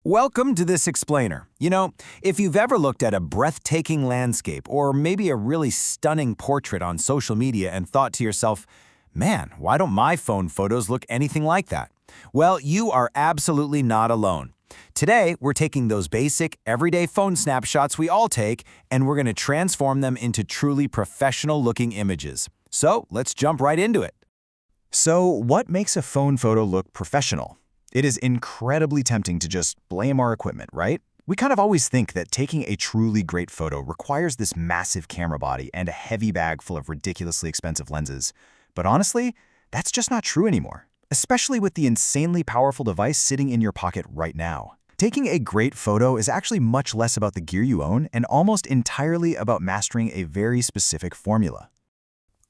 Welcome to this explainer. If you've ever looked at a breathtaking landscape or maybe a really stunning portrait on social media and thought to yourself, man, why don't my phone photos look anything like that? Well, you are absolutely not alone. Today, we're taking those basic, everyday phone snapshots we all take, and we're going to transform them into truly professional-looking images. So, let's jump right into it. So, what makes a phone photo look professional? It is incredibly tempting to just blame our equipment, right? We kind of always think that taking a truly great photo requires this massive camera body and a heavy bag full of ridiculously expensive lenses. But honestly, that's just not true anymore, especially with the insanely powerful device sitting in your pocket right now. Taking a great photo is actually much less about the gear you own and almost entirely about mastering a very specific formula.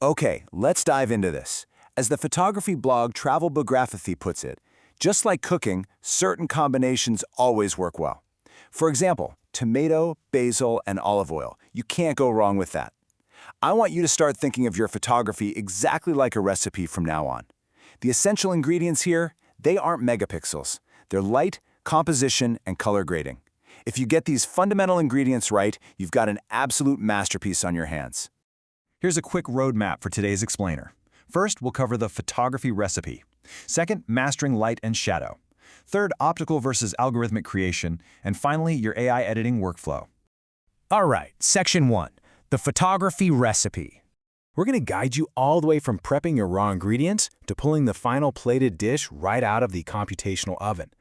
Okay, let's dive into this. As the photography blog Travel Biography puts it, just like cooking, certain combinations always work well. For example, tomato, basil, and olive oil. You can't go wrong with that. I want you to start thinking of your photography exactly like a recipe from now on. The essential ingredients here, they aren't megapixels. They're light, composition, and color grading. If you get these fundamental ingredients right, you've got an absolute masterpiece on your hands. Here's a quick roadmap for today's explainer. First, we'll cover the photography recipe. Second, mastering light and shadow. Third, optical versus algorithmic creation. And finally, your AI editing workflow. All right, Section 1, the photography recipe. We're going to guide you all the way from prepping your raw ingredients to pulling the final plated dish right out of the computational oven.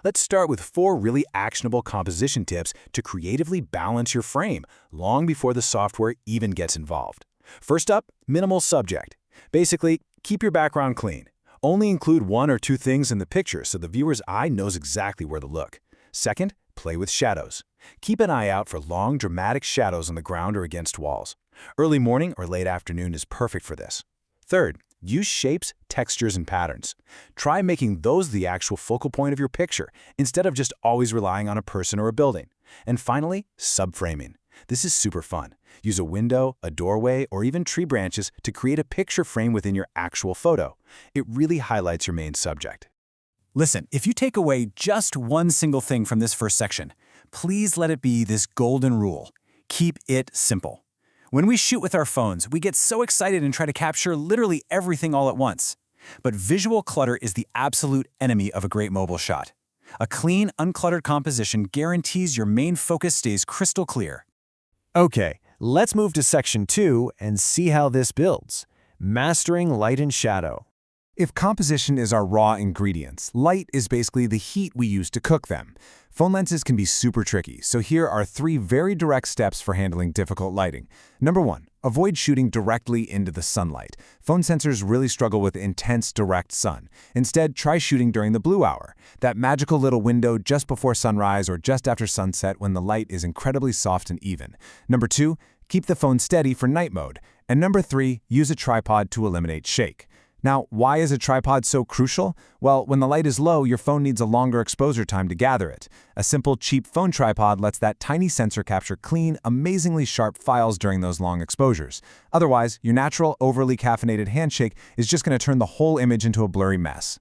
Let's start with 4 really actionable composition tips to creatively balance your frame long before the software even gets involved. First up, minimal subject. Basically, keep your background clean. Only include 1 or 2 things in the picture so the viewer's eye knows exactly where to look. Second, play with shadows. Keep an eye out for long, dramatic shadows on the ground or against walls. Early morning or late afternoon is perfect for this. Third, use shapes, textures, and patterns. Try making those the actual focal point of your picture instead of just always relying on a person or a building. And finally, subframing. This is super fun. Use a window, a doorway, or even tree branches to create a picture frame within your actual photo. It really highlights your main subject. Listen, if you take away just one single thing from this first section, please let it be this golden rule. Keep it simple. When we shoot with our phones, we get so excited and try to capture literally everything all at once. But visual clutter is the absolute enemy of a great mobile shot. A clean, uncluttered composition guarantees your main focus stays crystal clear. Okay, let's move to Section 2 and see how this builds. Mastering light and shadow. If composition is our raw ingredients, light is basically the heat we use to cook them. Phone lenses can be super tricky, so here are 3 very direct steps for handling difficult lighting. Number 1, avoid shooting directly into the sunlight. Phone sensors really struggle with intense, direct sun. Instead, try shooting during the blue hour, that magical little window just before sunrise or just after sunset when the light is incredibly soft and even. Number 2, keep the phone steady for night mode. And number 3, use a tripod to eliminate shake. Now, why is a tripod so crucial? Well, when the light is low, your phone needs a longer exposure time to gather it. A simple, cheap phone tripod lets that tiny sensor capture clean, amazingly sharp files during those long exposures. Otherwise, your natural, overly caffeinated handshake is just going to turn the whole image into a blurry mess.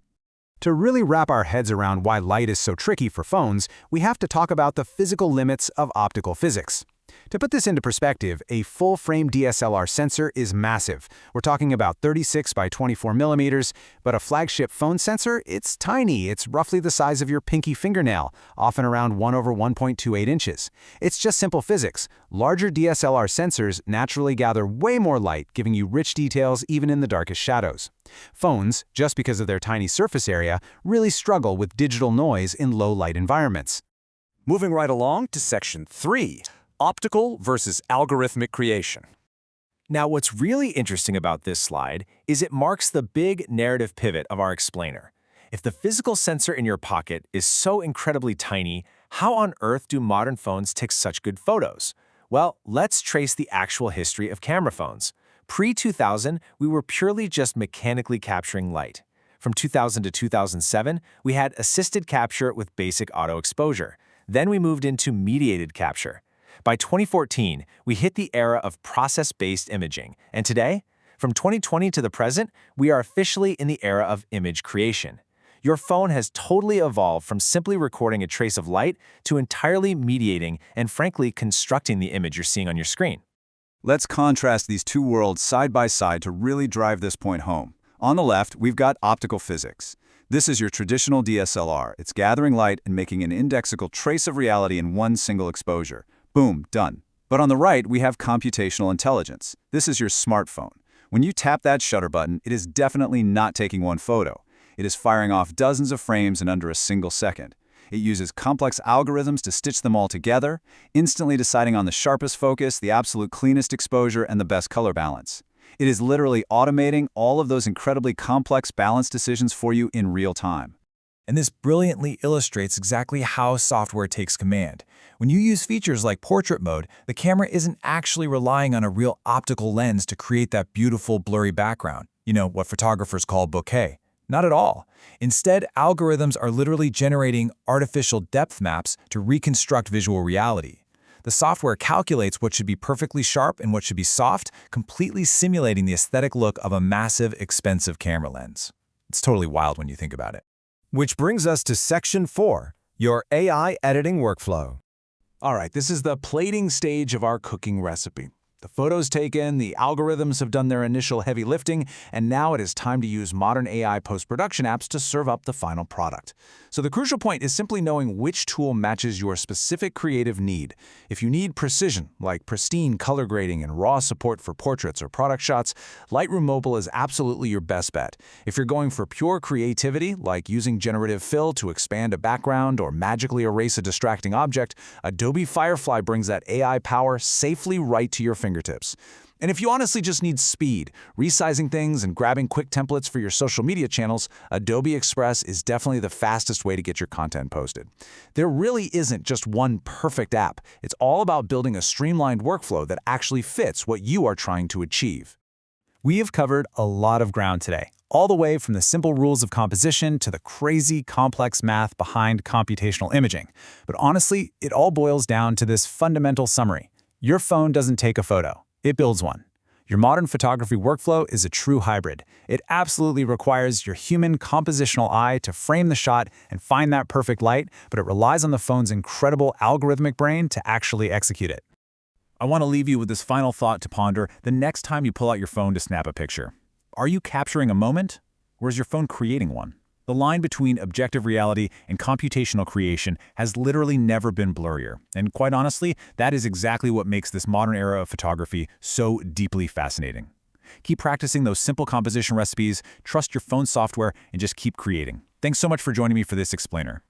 To really wrap our heads around why light is so tricky for phones, we have to talk about the physical limits of optical physics. To put this into perspective, a full-frame DSLR sensor is massive. We're talking about 36 by 24 millimeters, but a flagship phone sensor, it's tiny. It's roughly the size of your pinky fingernail, often around 1/1.28 inches. It's just simple physics. Larger DSLR sensors naturally gather way more light, giving you rich details even in the darkest shadows. Phones, just because of their tiny surface area, really struggle with digital noise in low-light environments. Moving right along to Section 3. Optical versus algorithmic creation. Now, what's really interesting about this slide is it marks the big narrative pivot of our explainer. If the physical sensor in your pocket is so incredibly tiny, how on earth do modern phones take such good photos? Well, let's trace the actual history of camera phones. Pre-2000, we were purely just mechanically capturing light. From 2000 to 2007, we had assisted capture with basic auto exposure. Then we moved into mediated capture. By 2014, we hit the era of process-based imaging, and today, from 2020 to the present, we are officially in the era of image creation. Your phone has totally evolved from simply recording a trace of light to entirely mediating and, frankly, constructing the image you're seeing on your screen. Let's contrast these two worlds side by side to really drive this point home. On the left, we've got optical physics. This is your traditional DSLR. It's gathering light and making an indexical trace of reality in one single exposure. Boom, done. But on the right, we have computational intelligence. This is your smartphone. When you tap that shutter button, it is definitely not taking one photo. It is firing off dozens of frames in under a single second. It uses complex algorithms to stitch them all together, instantly deciding on the sharpest focus, the absolute cleanest exposure, and the best color balance. It is literally automating all of those incredibly complex balance decisions for you in real time. And this brilliantly illustrates exactly how software takes command. When you use features like portrait mode, the camera isn't actually relying on a real optical lens to create that beautiful blurry background. You know, what photographers call bokeh. Not at all. Instead, algorithms are literally generating artificial depth maps to reconstruct visual reality. The software calculates what should be perfectly sharp and what should be soft, completely simulating the aesthetic look of a massive, expensive camera lens. It's totally wild when you think about it. Which brings us to Section 4, your AI editing workflow. All right, this is the plating stage of our cooking recipe. The photos taken, the algorithms have done their initial heavy lifting, and now it is time to use modern AI post-production apps to serve up the final product. So the crucial point is simply knowing which tool matches your specific creative need. If you need precision, like pristine color grading and raw support for portraits or product shots, Lightroom Mobile is absolutely your best bet. If you're going for pure creativity, like using generative fill to expand a background or magically erase a distracting object, Adobe Firefly brings that AI power safely right to your fingertips. And if you honestly just need speed, resizing things and grabbing quick templates for your social media channels, Adobe Express is definitely the fastest way to get your content posted. There really isn't just one perfect app. It's all about building a streamlined workflow that actually fits what you are trying to achieve. We have covered a lot of ground today, all the way from the simple rules of composition to the crazy, complex math behind computational imaging. But honestly, it all boils down to this fundamental summary. Your phone doesn't take a photo. It builds one. Your modern photography workflow is a true hybrid. It absolutely requires your human compositional eye to frame the shot and find that perfect light, but it relies on the phone's incredible algorithmic brain to actually execute it. I want to leave you with this final thought to ponder the next time you pull out your phone to snap a picture. Are you capturing a moment, or is your phone creating one? The line between objective reality and computational creation has literally never been blurrier. And quite honestly, that is exactly what makes this modern era of photography so deeply fascinating. Keep practicing those simple composition recipes, trust your phone software, and just keep creating. Thanks so much for joining me for this explainer.